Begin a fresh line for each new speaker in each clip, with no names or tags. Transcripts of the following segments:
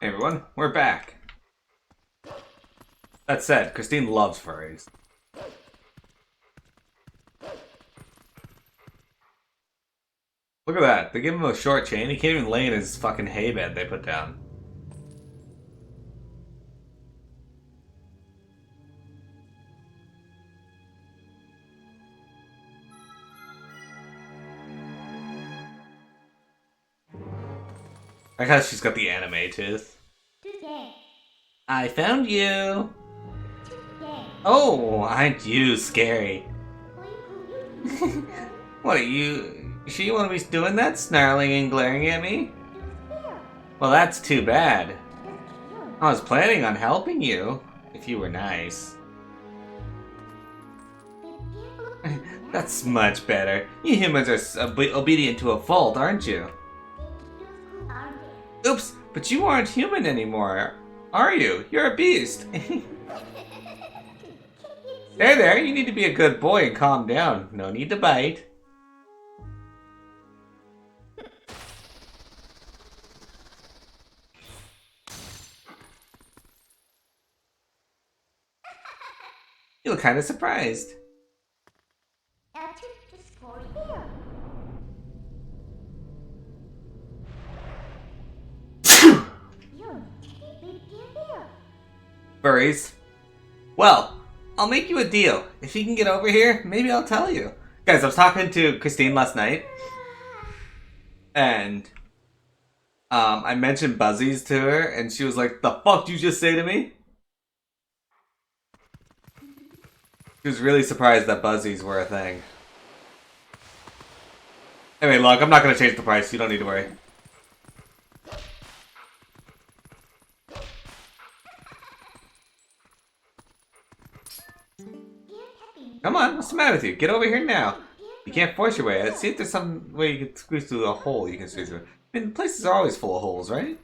Hey everyone, we're back. That said, Christine loves furries. Look at that. They give him a short chain. He can't even lay in his fucking hay bed they put down. I guess she's got the anime tooth. I found you. Oh, aren't you scary? What are you? Sure you want to be doing that, snarling and glaring at me? Well, that's too bad. I was planning on helping you, if you were nice. That's much better. You humans are obedient to a fault, aren't you? Oops, but you aren't human anymore, are you? You're a beast. There, you need to be a good boy and calm down. No need to bite. You look kind of surprised. Furries. Well, I'll make you a deal. If you can get over here, maybe I'll tell you. Guys, I was talking to Christine last night. And I mentioned Buzzies to her, and she was like, "The fuck did you just say to me?" She was really surprised that Buzzies were a thing. Anyway, look, I'm not going to change the price. You don't need to worry. Come on, what's the matter with you? Get over here now. You can't force your way. Let's see if there's some way you can squeeze through a hole you can squeeze through. I mean, places are always full of holes, right?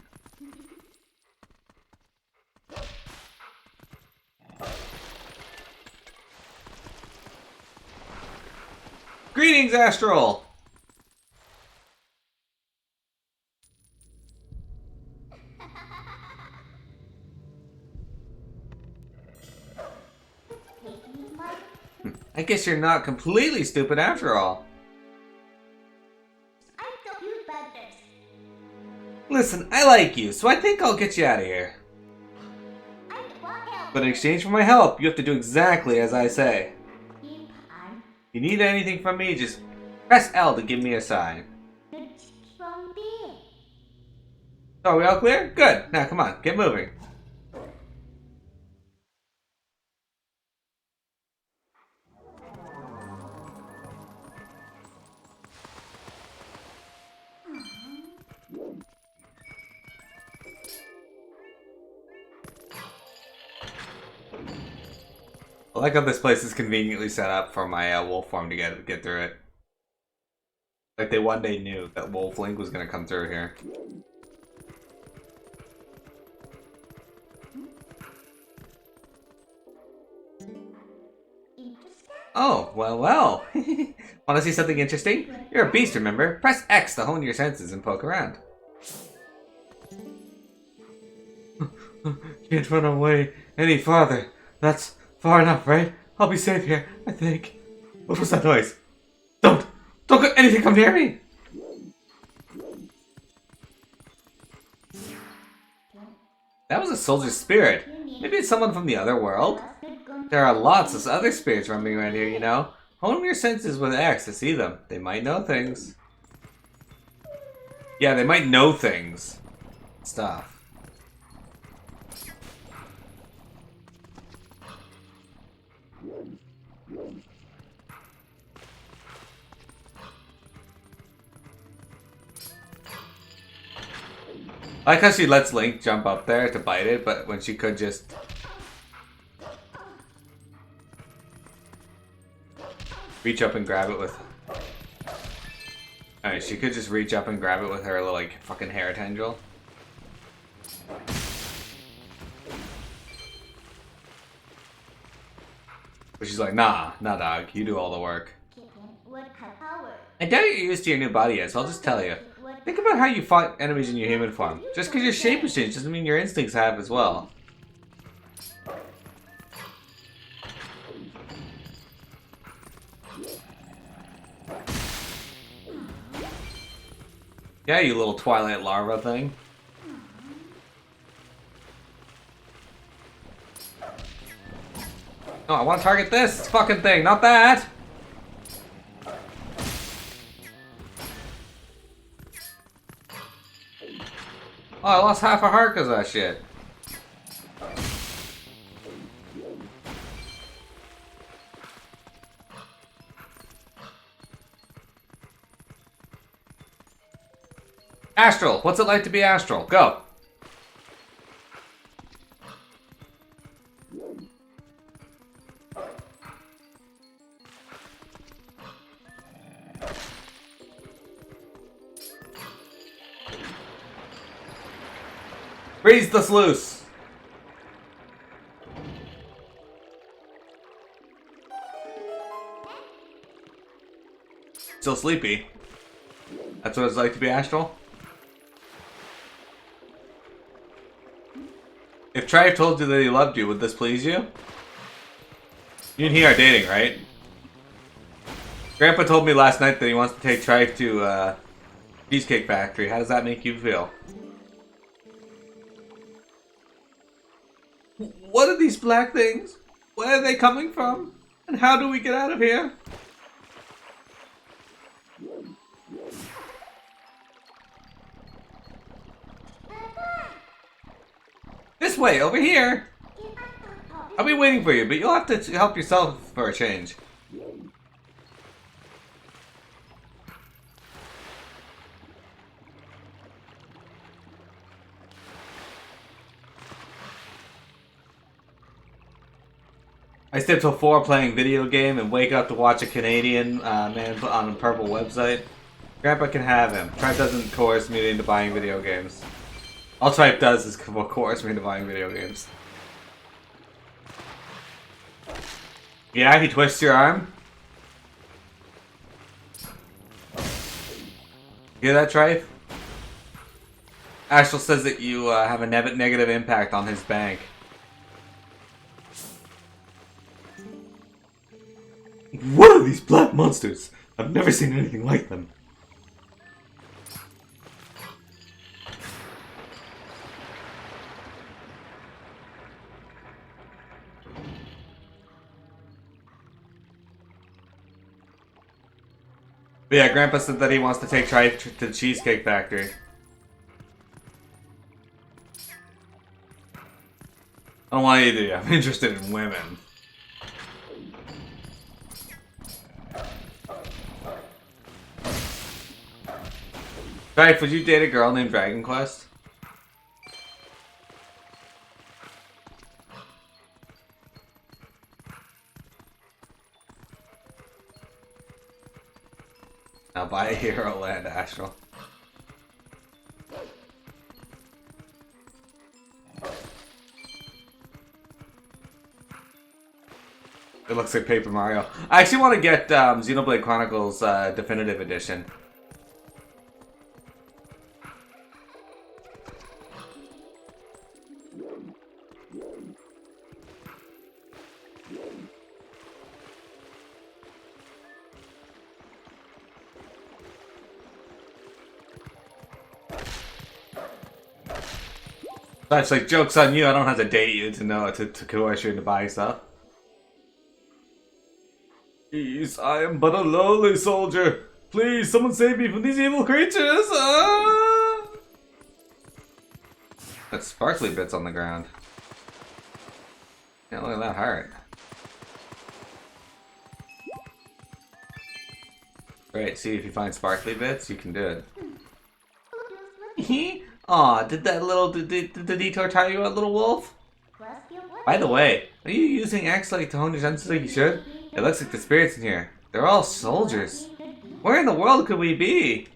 Greetings, Astral! I guess you're not completely stupid after all. Listen, I like you, so I think I'll get you out of here. But in exchange for my help, you have to do exactly as I say. If you need anything from me, just press L to give me a sign. So are we all clear? Good. Now come on, get moving. I like how this place is conveniently set up for my wolf form to get through it. Like they one day knew that Wolf Link was gonna come through here. Oh, well. Want to see something interesting? You're a beast, remember? Press X to hone your senses and poke around. Can't run away any farther. That's far enough, right? I'll be safe here, I think. What was that noise? Don't let anything come near me! That was a soldier's spirit. Maybe it's someone from the other world? There are lots of other spirits roaming around here, you know. Hone your senses with X to see them. They might know things. Yeah, they might know things. Stuff. I like how she lets Link jump up there to bite it, but when she could just... reach up and grab it with... Alright, she could just reach up and grab it with her little, like, fucking hair tendril. But she's like, nah, dog, you do all the work. I doubt you're used to your new body yet, so I'll just tell you. Think about how you fought enemies in your human form. Just because your shape has changed doesn't mean your instincts have as well. Yeah, you little Twilight larva thing. No, I want to target this fucking thing, not that! Oh, I lost half a heart because of that shit. Astral, what's it like to be astral? Go. Breeze this loose. Still sleepy. That's what it's like to be astral? If Trife told you that he loved you, would this please you? You and he are dating, right? Grandpa told me last night that he wants to take Trife to Cheesecake Factory. How does that make you feel? What are these black things? Where are they coming from? And how do we get out of here? This way, over here! I'll be waiting for you, but you'll have to help yourself for a change. I stay up till 4 playing video game and wake up to watch a Canadian man on a purple website. Grandpa can have him. Tripe doesn't coerce me into buying video games. All Tripe does is coerce me into buying video games. Yeah, he twists your arm. Hear that, Tripe? Astral says that you have a negative impact on his bank. What are these black monsters? I've never seen anything like them. But yeah, Grandpa said that he wants to take Trife to the Cheesecake Factory. I don't want you to. I'm interested in women. Trife, would you date a girl named Dragon Quest? Now buy a Hero Land, Astral. It looks like Paper Mario. I actually want to get Xenoblade Chronicles Definitive Edition. That's like, joke's on you, I don't have to date you to know to coerce you into buying stuff. Please, I am but a lowly soldier. Please, someone save me from these evil creatures. Ah! That's sparkly bits on the ground. Yeah, look at that heart. Great, see if you find sparkly bits, you can do it. Aw, did the detour tire you out, little wolf? By the way, are you using X like to hone your senses like you should? It looks like the spirits in here. They're all soldiers. Where in the world could we be?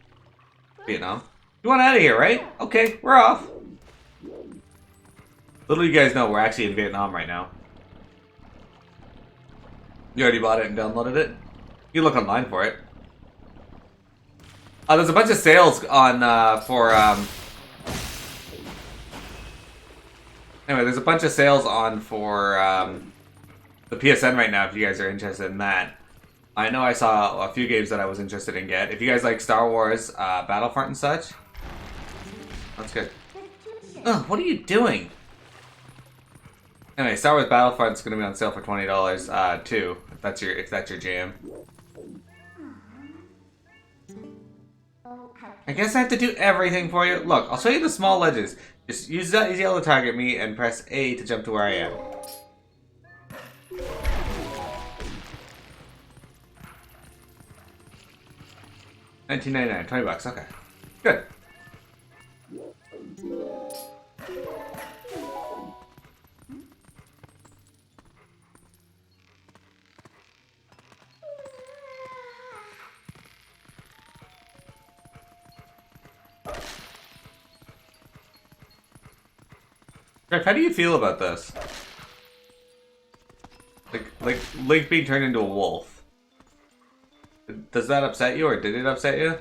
Vietnam. You want out of here, right? Okay, we're off. Little you guys know we're actually in Vietnam right now. You already bought it and downloaded it? You look online for it. There's a bunch of sales on for anyway, there's a bunch of sales on for the PSN right now if you guys are interested in that. I know I saw a few games that I was interested in get. If you guys like Star Wars Battlefront and such, that's good. Ugh, what are you doing? Anyway, Star Wars Battlefront's gonna be on sale for $20 too, if that's your jam. I guess I have to do everything for you. Look, I'll show you the small ledges. Just use that yellow to target me and press A to jump to where I am. $19.99, $20, okay. Good. Greg, how do you feel about this? Like Link being turned into a wolf. Does that upset you, or did it upset you?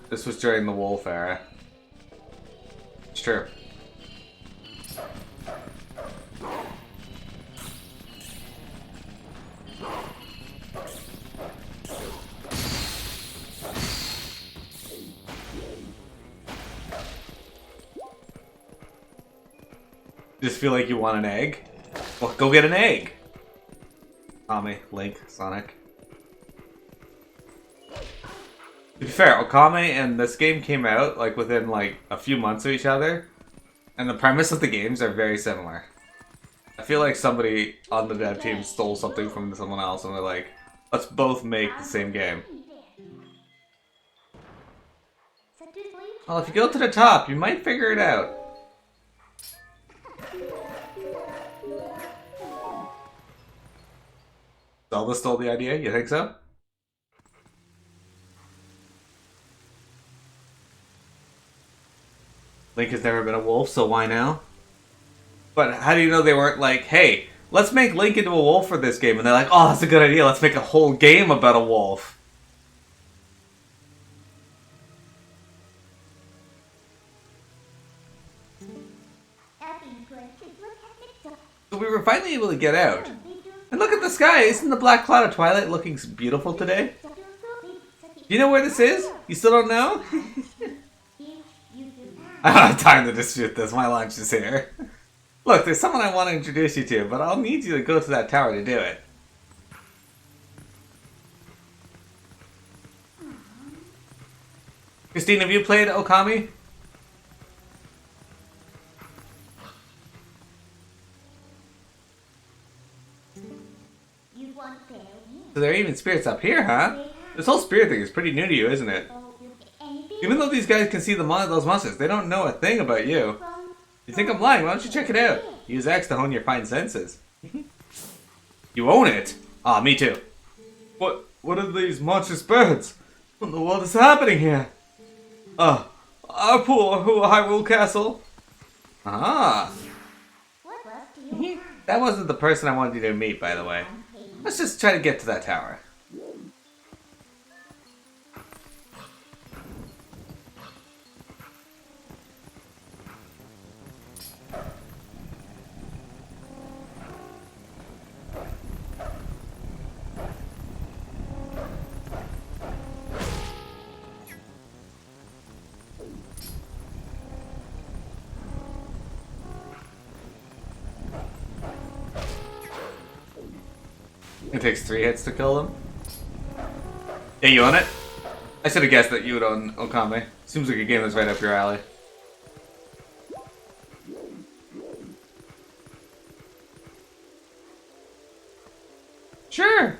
This was during the wolf era. It's true. Just feel like you want an egg? Well, go get an egg! Okami, Link, Sonic. To be fair, Okami and this game came out like within like a few months of each other, and the premise of the games are very similar. I feel like somebody on the dev team stole something from someone else and they're like, let's both make the same game. Well, if you go to the top, you might figure it out. Zelda stole the idea? You think so? Link has never been a wolf, so why now? But how do you know they weren't like, hey, let's make Link into a wolf for this game? And they're like, oh, that's a good idea. Let's make a whole game about a wolf. So we were finally able to get out. And look at the sky! Isn't the black cloud of Twilight looking beautiful today? Do you know where this is? You still don't know? I don't have time to dispute this. My lunch is here. Look, there's someone I want to introduce you to, but I'll need you to go to that tower to do it. Christine, have you played Okami? So there are even spirits up here, huh? This whole spirit thing is pretty new to you, isn't it? Even though these guys can see those monsters, they don't know a thing about you. You think I'm lying? Why don't you check it out? Use X to hone your fine senses. You own it? Ah, me too. What are these monstrous birds? What in the world is happening here? Our poor Hyrule Castle. Ah. That wasn't the person I wanted you to meet, by the way. Let's just try to get to that tower. It takes 3 hits to kill them. Yeah, you own it? I should have guessed that you would own Okami. Seems like a game that's right up your alley. Sure!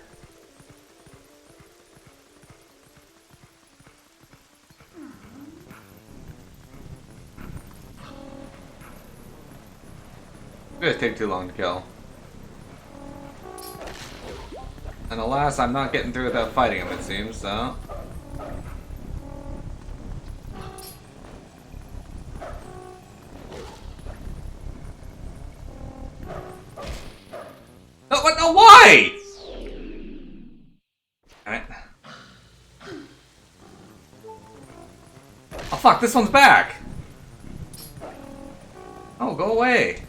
It does take too long to kill. And alas, I'm not getting through without fighting him, it seems, so... away! Alright. Oh fuck, this one's back! Oh, go away!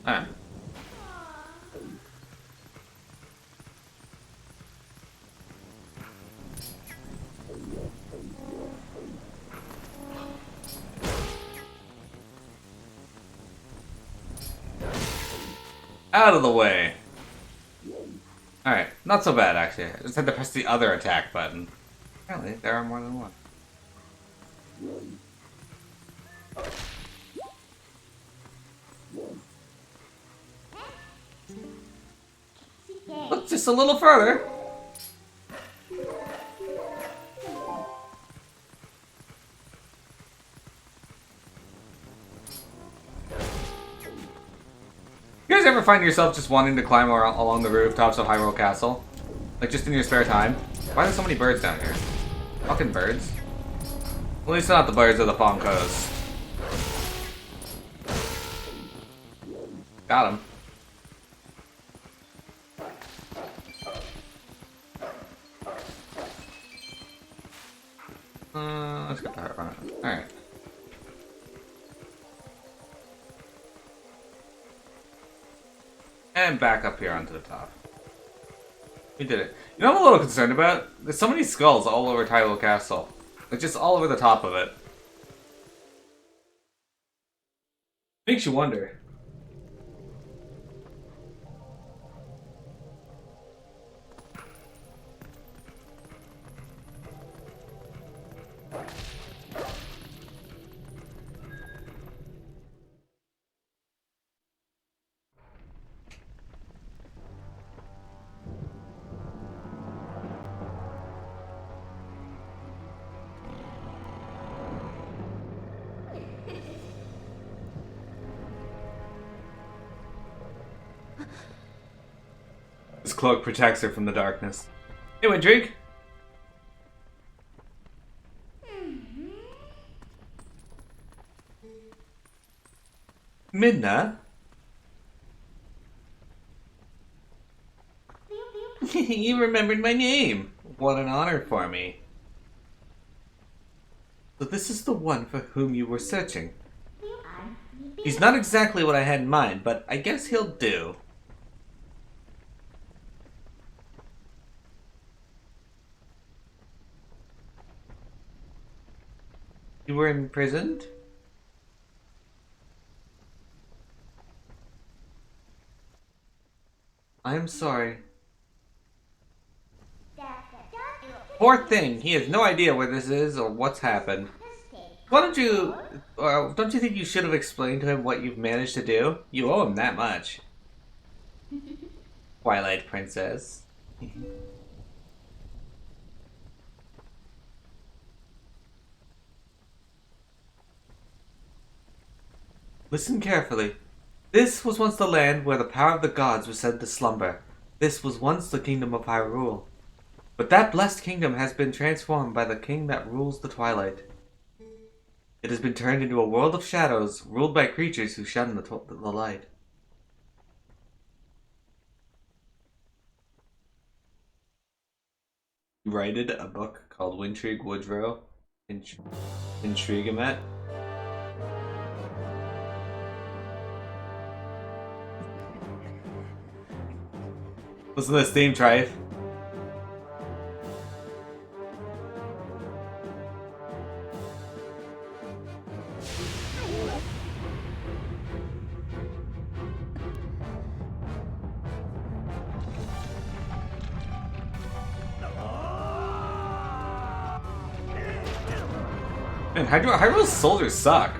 Alright. Out of the way. Alright, not so bad actually. I just had to press the other attack button. Apparently, there are more than one. Look, just a little further. You guys ever find yourself just wanting to climb along the rooftops of Hyrule Castle? Like, just in your spare time? Why are there so many birds down here? Fucking birds. At least not the birds of the Fawn Coast. Got him. Let's get that right. Alright. And back up here onto the top. We did it. You know what I'm a little concerned about? There's so many skulls all over Hyrule Castle. Like, just all over the top of it. Makes you wonder. His cloak protects her from the darkness. Hey, Windrig! Midna? You remembered my name! What an honor for me. So this is the one for whom you were searching. He's not exactly what I had in mind, but I guess he'll do. You were imprisoned? I am sorry. Poor thing, he has no idea where this is or what's happened. Why don't you... don't you think you should have explained to him what you've managed to do? You owe him that much. Twilight Princess. Listen carefully. This was once the land where the power of the gods was said to slumber. This was once the kingdom of Hyrule. But that blessed kingdom has been transformed by the king that rules the Twilight. It has been turned into a world of shadows, ruled by creatures who shun the light. He wrote a book called Wintrig Woodrow Intrigamet. Listen to this theme, Trife. Man, Hyrule's soldiers suck.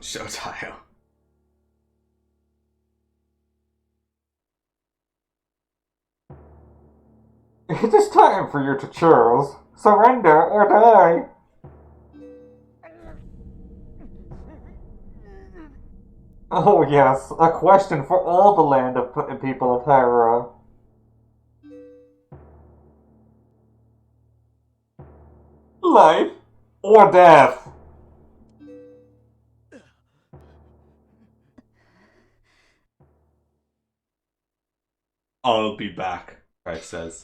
Showtime.
It is time for you to choose. Surrender or die. Oh yes, a question for all the land of people of Hyrule. Life or death?
I'll be back, Christ says.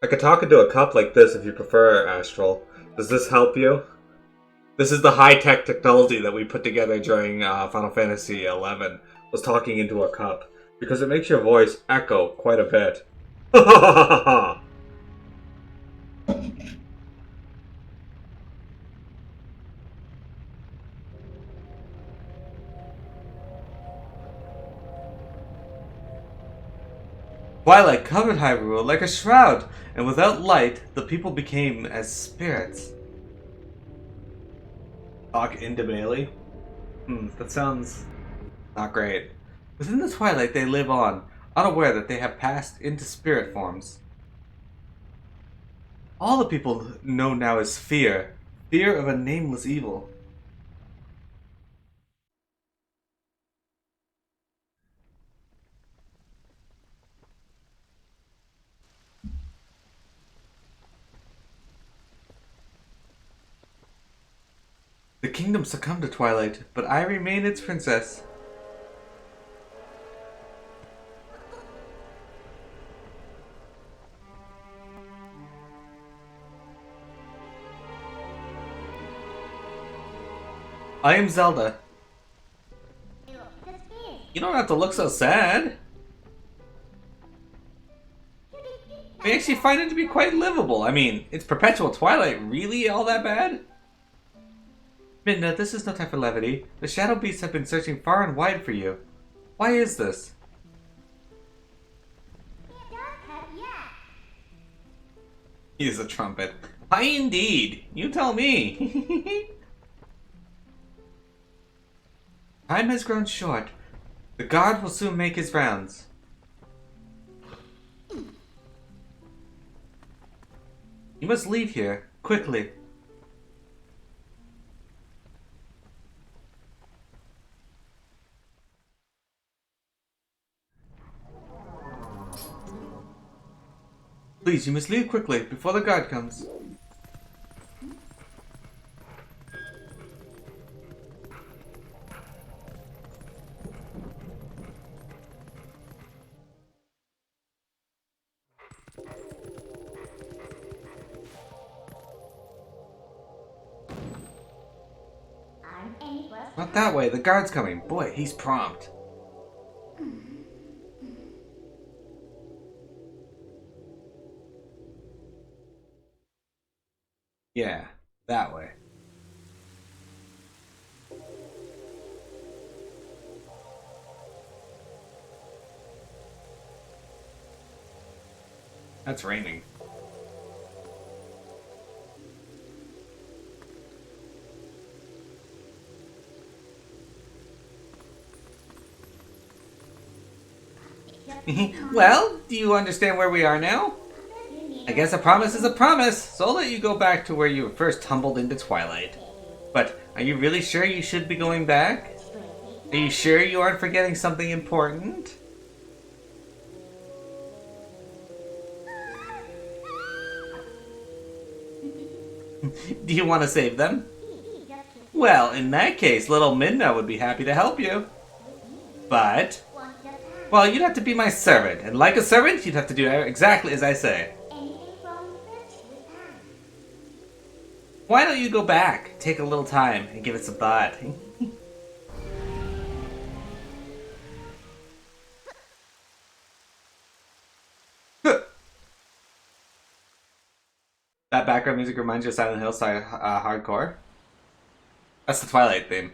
I could talk into a cup like this if you prefer, Astral. Does this help you? This is the high-tech technology that we put together during Final Fantasy XI. Was talking into a cup. Because it makes your voice echo quite a bit. Ha ha ha ha ha! Twilight covered Hyrule like a shroud, and without light, the people became as spirits. Talk into Bailey? That sounds not great. Within the Twilight they live on, unaware that they have passed into spirit forms. All the people know now is fear. Fear of a nameless evil. The kingdom succumbed to Twilight, but I remain its princess. I am Zelda. You don't have to look so sad. I actually find it to be quite livable. I mean, it's perpetual Twilight. Really all that bad? Midna, this is no time for levity. The Shadow Beasts have been searching far and wide for you. Why is this? He is a trumpet. Why indeed? You tell me. Time has grown short. The guard will soon make his rounds. You must leave here, quickly. Please, you must leave quickly, before the guard comes. Not that way, the guard's coming. Boy, he's prompt. Yeah, that way. That's raining. Well, do you understand where we are now? I guess a promise is a promise, so I'll let you go back to where you first tumbled into Twilight. But are you really sure you should be going back? Are you sure you aren't forgetting something important? Do you want to save them? Well, in that case, little Midna would be happy to help you. But, well, you'd have to be my servant, and like a servant, you'd have to do exactly as I say. Why don't you go back, take a little time, and give it some thought? That background music reminds you of Silent Hill Hardcore? That's the Twilight theme.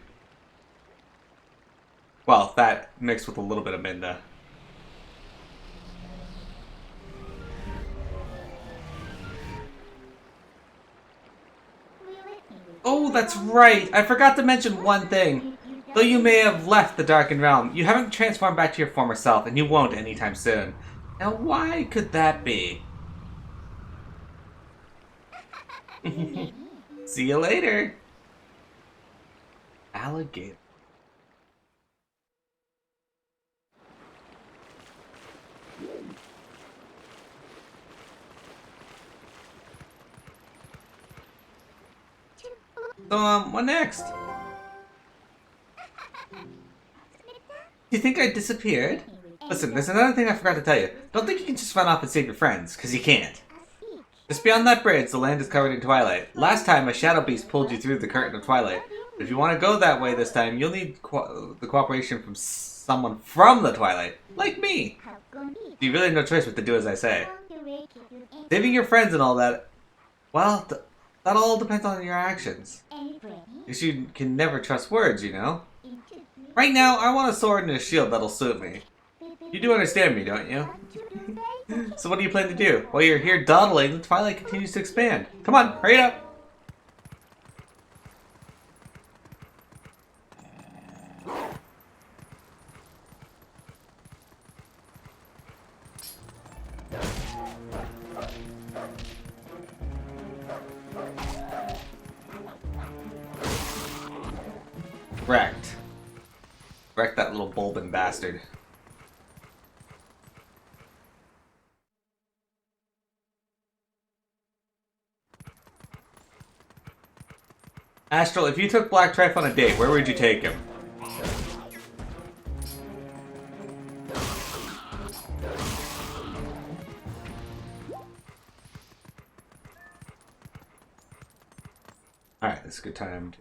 Well, that mixed with a little bit of Midna. that's right. I forgot to mention one thing. Though you may have left the Darkened Realm, you haven't transformed back to your former self, and you won't anytime soon. Now, why could that be? See you later. Alligator. So, what next? You think I disappeared? Listen, there's another thing I forgot to tell you. Don't think you can just run off and save your friends, because you can't. Just beyond that bridge, the land is covered in twilight. Last time, a shadow beast pulled you through the curtain of twilight. But if you want to go that way this time, you'll need the cooperation from someone from the twilight, like me. You really have no choice but to do as I say. Saving your friends and all that, well, that all depends on your actions. Because you can never trust words, you know? Right now, I want a sword and a shield that'll suit me. You do understand me, don't you? So what do you plan to do? While you're here dawdling, the twilight continues to expand. Come on, hurry it up! Wrecked. Wrecked that little bulbin bastard. Astral, if you took Black Trife on a date, where would you take him? Alright, this is a good time to